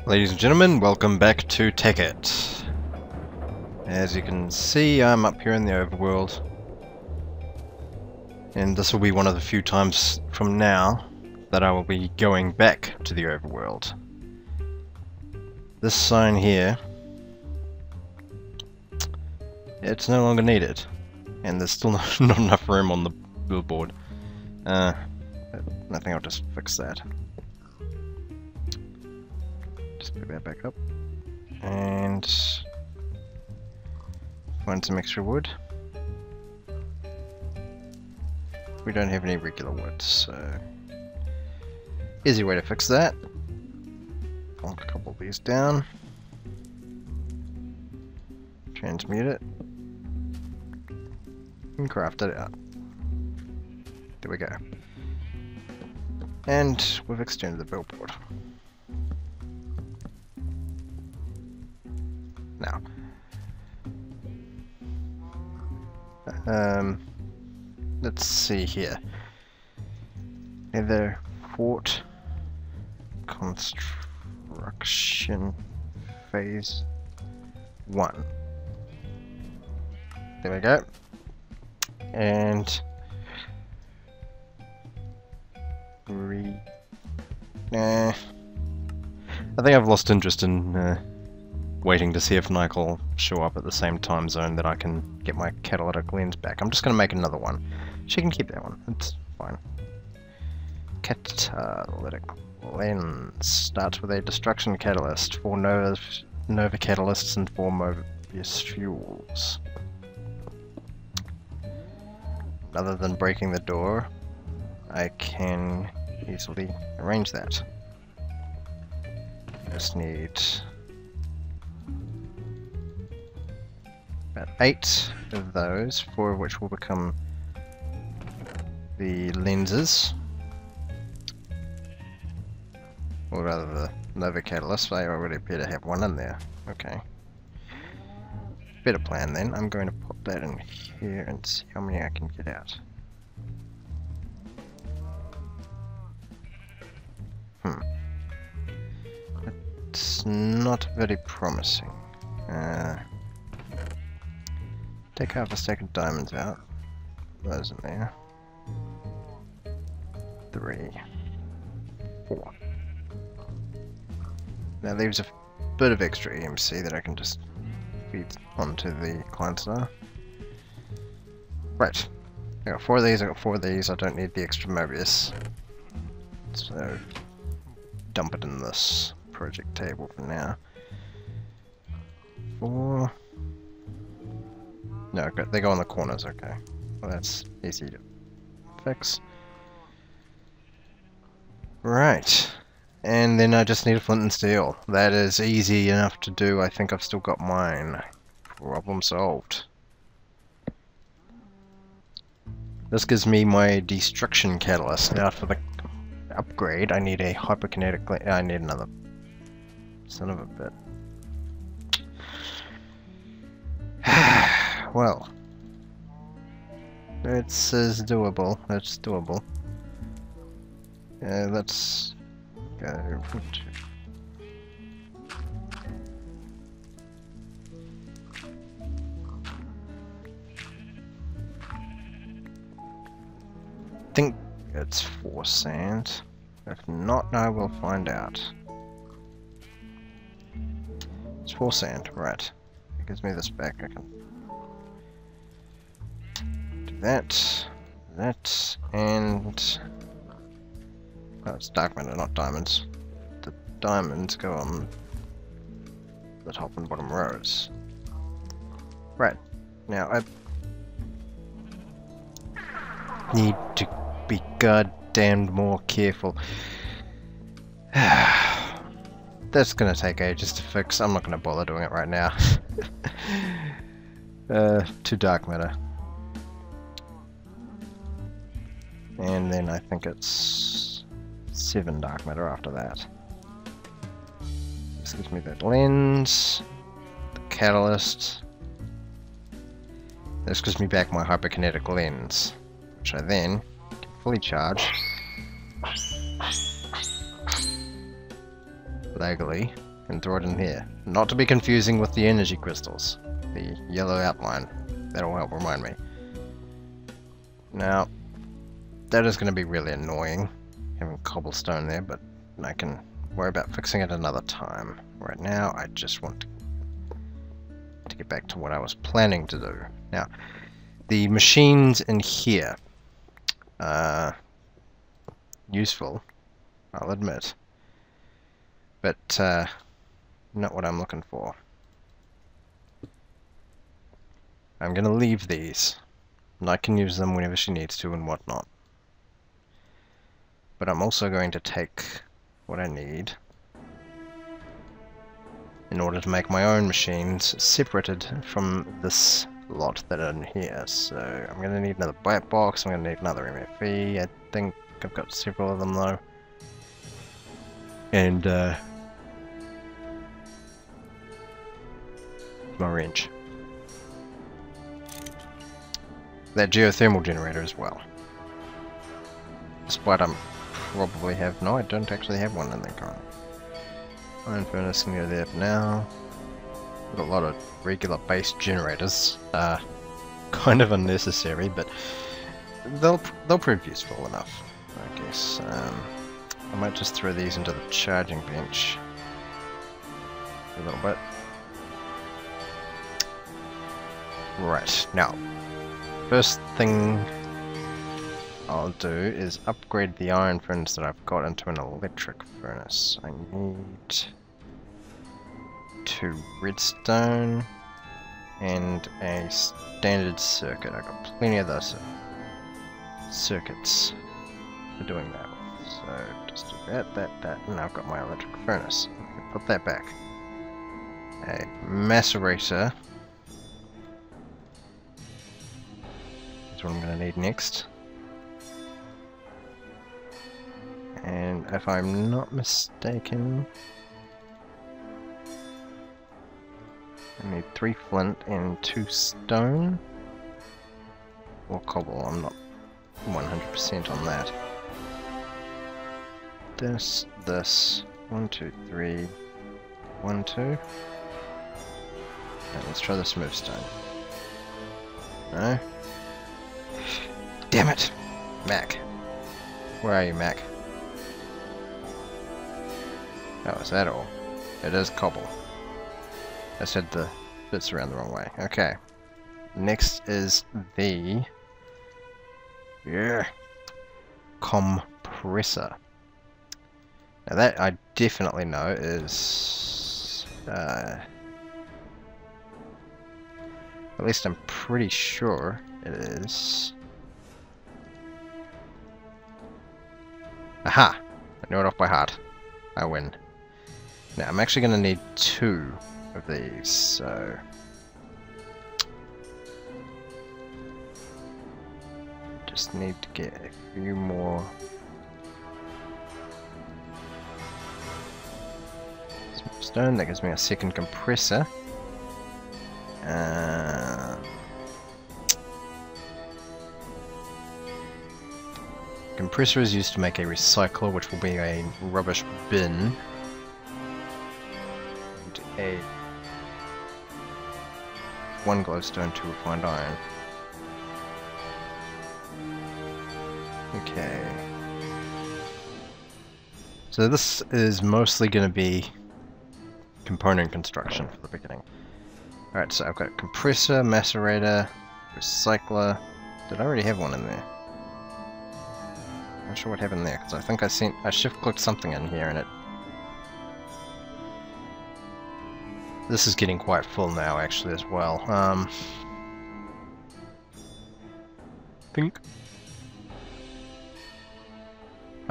Ladies and gentlemen, welcome back to Tekkit. As you can see, I'm up here in the overworld. And this will be one of the few times from now that I will be going back to the overworld. This sign here, it's no longer needed. And there's still not enough room on the billboard. I think I'll just fix that. Just pick that back up and find some extra wood. We don't have any regular wood, so easy way to fix that. Plonk a couple of these down, transmute it, and craft it out. There we go. And we've extended the billboard. Now, let's see here. Nether fort construction phase 1. There we go. And I think I've lost interest in waiting to see if Nike will show up at the same time zone that I can get my catalytic lens back. I'm just going to make another one. She can keep that one. It's fine. Catalytic lens starts with a destruction catalyst, 4 Nova catalysts and 4 Mobius fuels. Other than breaking the door, I can easily arrange that. Just need about 8 of those, 4 of which will become the lenses, or rather the Nova catalyst. I already appear to have one in there. Okay, better plan then. I'm going to pop that in here and see how many I can get out. It's not very promising. Take half a stack of diamonds out. Those in there. 3, 4. That leaves a bit of extra EMC that I can just feed onto the cleanser. Right. I got 4 of these, I got 4 of these. I don't need the extra Mobius. So dump it in this project table for now. 4. No, they go on the corners, okay. Well, that's easy to fix. Right. And then I just need a flint and steel. That is easy enough to do. I think I've still got mine. Problem solved. This gives me my destruction catalyst. Now for the upgrade, I need a hyperkinetic... I need another... Son of a bit. Well, it says doable. It's doable. Let's go. I think it's 4 sand. If not, I will find out. It's 4 sand, right. It gives me this back. I can do that, and oh, it's dark matter, not diamonds. The diamonds go on the top and bottom rows. Right. Now I need to be goddamned more careful. That's gonna take ages to fix. I'm not gonna bother doing it right now. Too dark matter. And then I think it's 7 dark matter after that. This gives me that lens, the catalyst. This gives me back my hyperkinetic lens, which I then can fully charge legally and throw it in here. Not to be confusing with the energy crystals. The yellow outline. That'll help remind me. Now, that is going to be really annoying, having cobblestone there, but I can worry about fixing it another time. Right now, I just want to get back to what I was planning to do. Now, the machines in here are useful, I'll admit, but not what I'm looking for. I'm going to leave these, and I can use them whenever she needs to and whatnot. But I'm also going to take what I need in order to make my own machines separated from this lot that are in here. So I'm going to need another black box, I'm going to need another MFE, I think I've got several of them though. And my wrench. That geothermal generator as well. Despite I'm probably have... no, I don't actually have one in there currently. Iron furnace can go there for now. Got a lot of regular base generators. Kind of unnecessary, but they'll prove useful enough, I guess. I might just throw these into the charging bench a little bit. Right, now, first thing I'll do is upgrade the iron furnace that I've got into an electric furnace. I need 2 redstone and a standard circuit. I've got plenty of those circuits for doing that with. So just do that, and I've got my electric furnace. Put that back. A macerator is what I'm going to need next. And if I'm not mistaken, I need 3 flint and 2 stone. Or cobble, I'm not 100% on that. This, 1, 2, 3, 1, 2. And let's try the smooth stone. No? Damn it! Mac. Where are you, Mac? Oh, is that all? It is cobble. I said the bits around the wrong way. Okay. Next is the... compressor. Now that I definitely know is... at least I'm pretty sure it is... Aha! I know it off by heart. I win. Now I'm actually going to need 2 of these, so... just need to get a few more... stone. That gives me a second compressor. Compressor is used to make a recycler, which will be a rubbish bin. And 1 glowstone, 2 refined iron. Okay. So this is mostly going to be component construction for the beginning. Alright, so I've got compressor, macerator, recycler. Did I already have one in there? Not sure what happened there, because I think I shift-clicked something in here and it... This is getting quite full now, actually, as well. I'm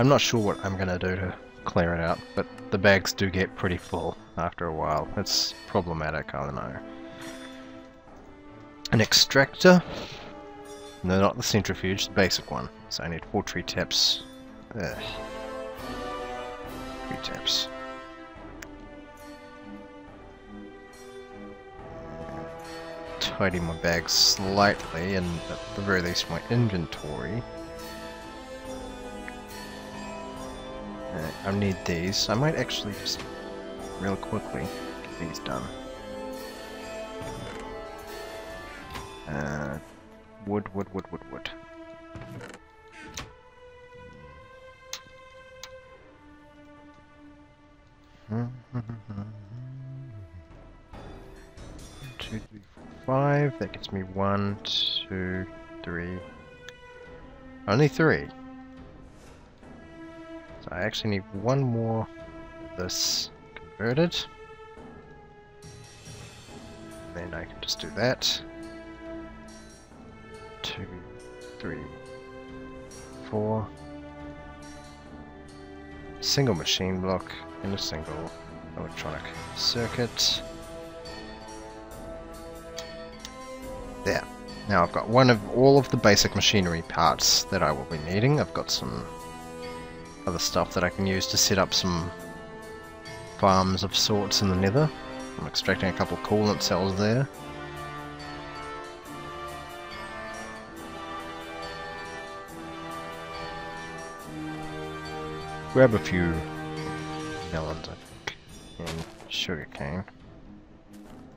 not sure what I'm gonna do to clear it out, but the bags do get pretty full after a while. It's problematic, I don't know. An extractor? No, not the centrifuge, the basic one. So I need 4 tree taps. 3 taps. Tidy my bags slightly, and at the very least my inventory. I need these. I might actually just real quickly. Get these done. Wood. Two, 3, 4, 5. That gets me 1, 2, 3. Only 3. So I actually need one more of this converted. Then I can just do that. 2, 3, 4. Single machine block and a single electronic circuit. There. Now I've got all of the basic machinery parts that I will be needing. I've got some other stuff that I can use to set up some farms of sorts in the nether. I'm extracting a couple of coolant cells there. Grab a few melons, I think, and sugarcane,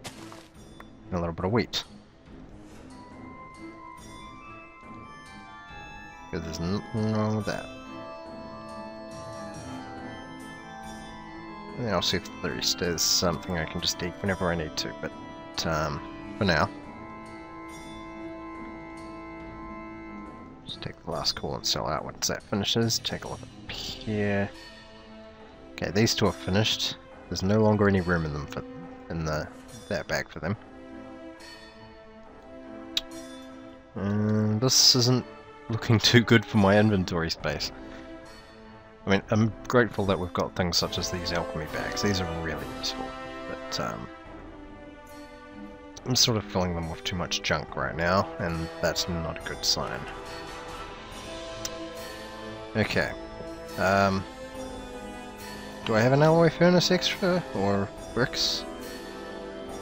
and a little bit of wheat. Because there's nothing wrong with that. And then I'll see if the rest is something I can just eat whenever I need to, but for now, just take the last coolant cell out once that finishes. Take a look up here. Okay, these two are finished. There's no longer any room in them that bag for them. And this isn't looking too good for my inventory space. I mean, I'm grateful that we've got things such as these alchemy bags. These are really useful, but I'm sort of filling them with too much junk right now, and that's not a good sign. Okay. Do I have an alloy furnace extra, or bricks?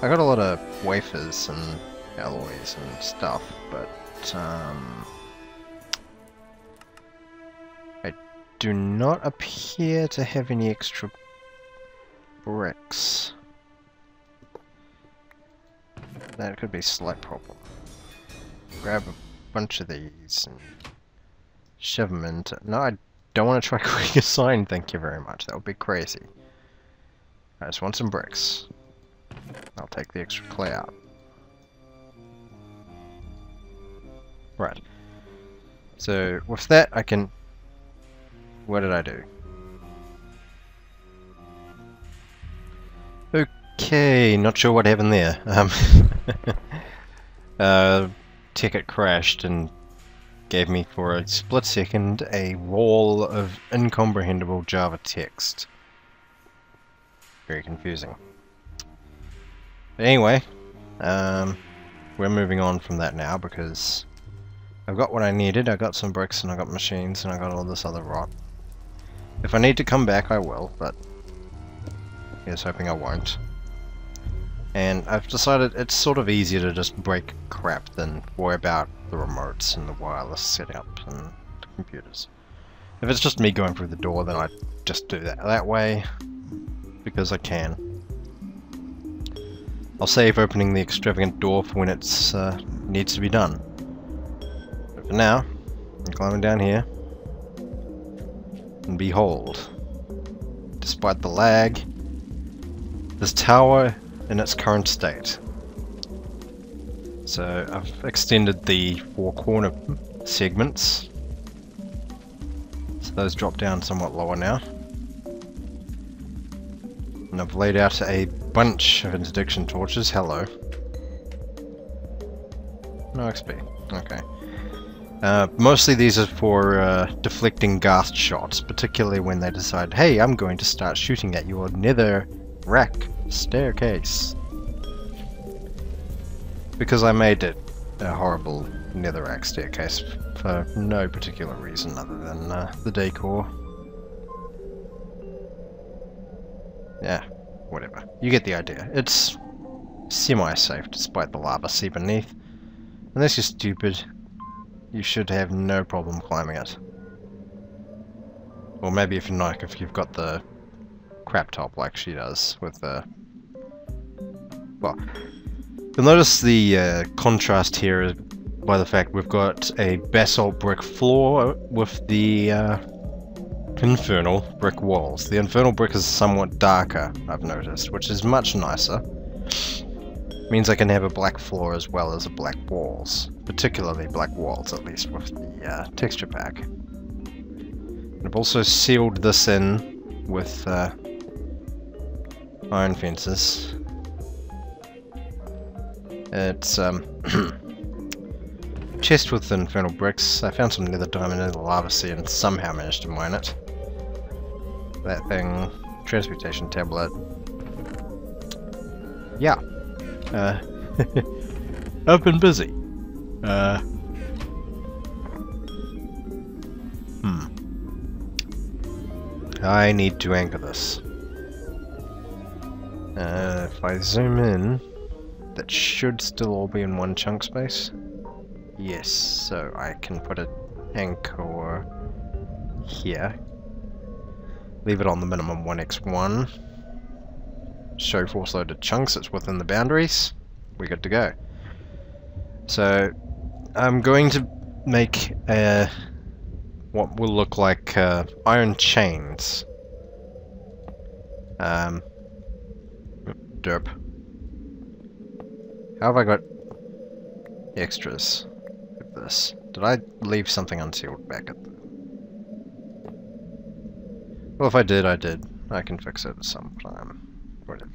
I got a lot of wafers and alloys and stuff, but I do not appear to have any extra bricks. That could be a slight problem. Grab a bunch of these and shove them into... No, I don't want to try creating a sign, thank you very much. That would be crazy. I just want some bricks. I'll take the extra clay out. Right. So, with that, I can... What did I do? Okay, not sure what happened there. Tekkit crashed and gave me for a split second a wall of incomprehensible Java text. Very confusing. But anyway, we're moving on from that now because I've got what I needed. I got some bricks and I got machines and I got all this other rot. If I need to come back I will, but here's hoping I won't. And I've decided it's sort of easier to just break crap than worry about the remotes and the wireless setup and the computers. If it's just me going through the door, then I just do that way, because I can. I'll save opening the extravagant door for when it's needs to be done. But for now, I'm climbing down here, and behold, despite the lag, this tower in its current state. So I've extended the 4 corner segments, so those drop down somewhat lower now. And I've laid out a bunch of interdiction torches. Hello. No XP. Okay. Mostly these are for deflecting ghast shots, particularly when they decide, hey, I'm going to start shooting at your nether rack staircase. Because I made it a horrible netherrack staircase for no particular reason other than the decor. Yeah, whatever. You get the idea. It's semi-safe despite the lava sea beneath. Unless you're stupid, you should have no problem climbing it. Or maybe if you're not, if you've got the crap top like she does with the... Well, you'll notice the contrast here is by the fact we've got a basalt brick floor with the infernal brick walls. The infernal brick is somewhat darker, I've noticed, which is much nicer. Means I can have a black floor as well as a black walls, particularly black walls at least with the texture pack. And I've also sealed this in with iron fences. It's chest with infernal bricks. I found some nether diamond in the lava sea and somehow managed to mine it. That thing, transmutation tablet. Yeah. I've been busy. I need to anchor this. If I zoom in, that should still all be in one chunk space. Yes, so I can put an anchor here. Leave it on the minimum 1x1. Show force loaded chunks, it's within the boundaries. We're good to go. So I'm going to make what will look like iron chains. Derp. How have I got extras with this? Did I leave something unsealed back at the... Well, if I did, I did. I can fix it sometime. Whatever.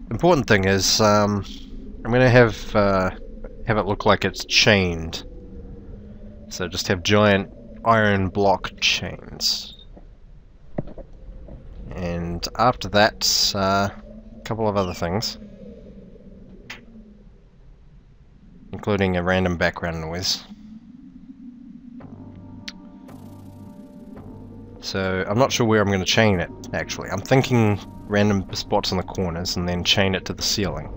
The important thing is, I'm going to have it look like it's chained. So just have giant iron block chains. And after that, a couple of other things. Including a random background noise. So I'm not sure where I'm going to chain it, actually. I'm thinking random spots in the corners and then chain it to the ceiling.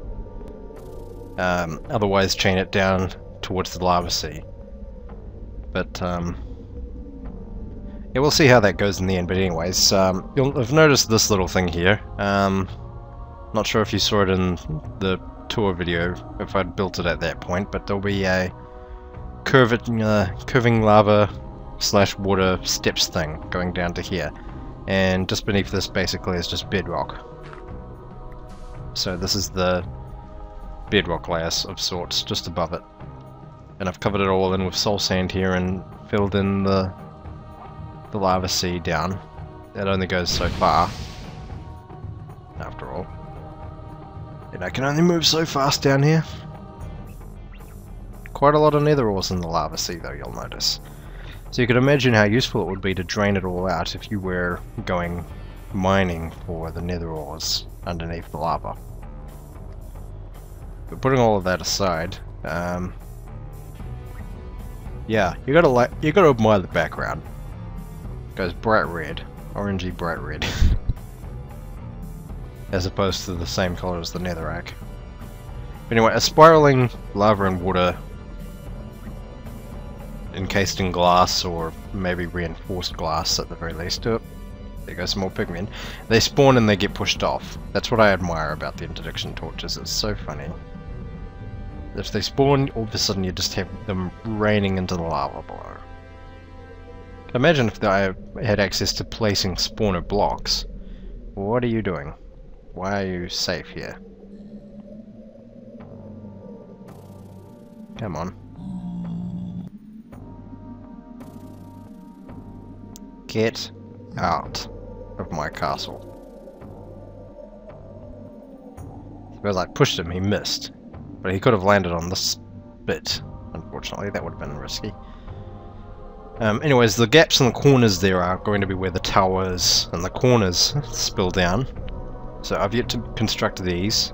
Otherwise chain it down towards the lava sea. But, yeah, we'll see how that goes in the end. But anyways, you'll have noticed this little thing here. Not sure if you saw it in the tour video, if I'd built it at that point, but there'll be a curving lava / water steps thing going down to here, and just beneath this basically is just bedrock. So this is the bedrock layer of sorts just above it, and I've covered it all in with soul sand here and filled in the lava sea down. It only goes so far after all, and I can only move so fast down here. Quite a lot of nether ores in the lava sea though, you'll notice. So you can imagine how useful it would be to drain it all out if you were going mining for the nether ores underneath the lava. But putting all of that aside, yeah, you gotta admire the background. It goes bright red, orangey bright red, as opposed to the same color as the netherrack. Anyway, a spiraling lava and water encased in glass, or maybe reinforced glass at the very least. There goes some more pigmen. They spawn and they get pushed off. That's what I admire about the interdiction torches. It's so funny. If they spawn, all of a sudden you just have them raining into the lava below. Imagine if I had access to placing spawner blocks. What are you doing? Why are you safe here? Come on. Get out of my castle. Because I pushed him, he missed. But he could have landed on this bit. Unfortunately, that would have been risky. Anyways, the gaps in the corners there are going to be where the towers and the corners spill down. So I've yet to construct these.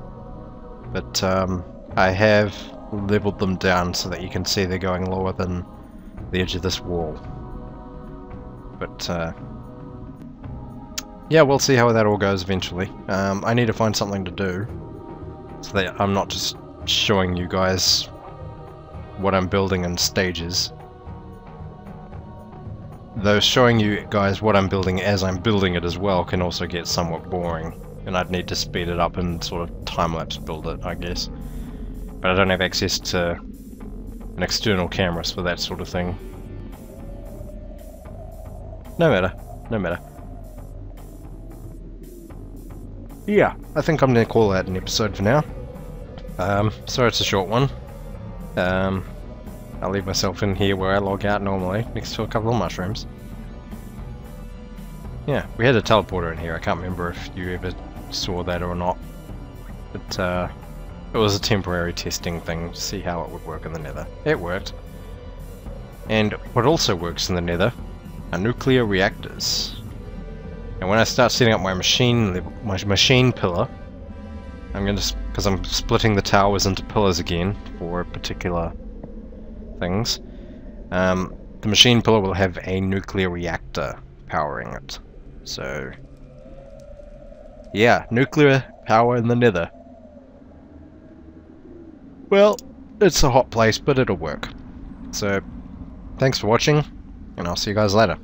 But I have leveled them down so that you can see they're going lower than the edge of this wall. But, yeah, we'll see how that all goes eventually. I need to find something to do, so that I'm not just showing you guys what I'm building in stages. Though showing you guys what I'm building as I'm building it as well can also get somewhat boring, and I'd need to speed it up and sort of time-lapse build it, I guess. But I don't have access to an external camera for that sort of thing. No matter, no matter. Yeah, I think I'm going to call that an episode for now. Sorry it's a short one. I'll leave myself in here where I log out normally, next to a couple of mushrooms. Yeah, we had a teleporter in here. I can't remember if you ever saw that or not. But it was a temporary testing thing to see how it would work in the Nether. It worked. And what also works in the Nether are nuclear reactors. And when I start setting up my machine pillar, I'm going to, because I'm splitting the towers into pillars again for particular things, the machine pillar will have a nuclear reactor powering it. So, yeah, nuclear power in the Nether. Well, it's a hot place, but it'll work. So, thanks for watching, and I'll see you guys later.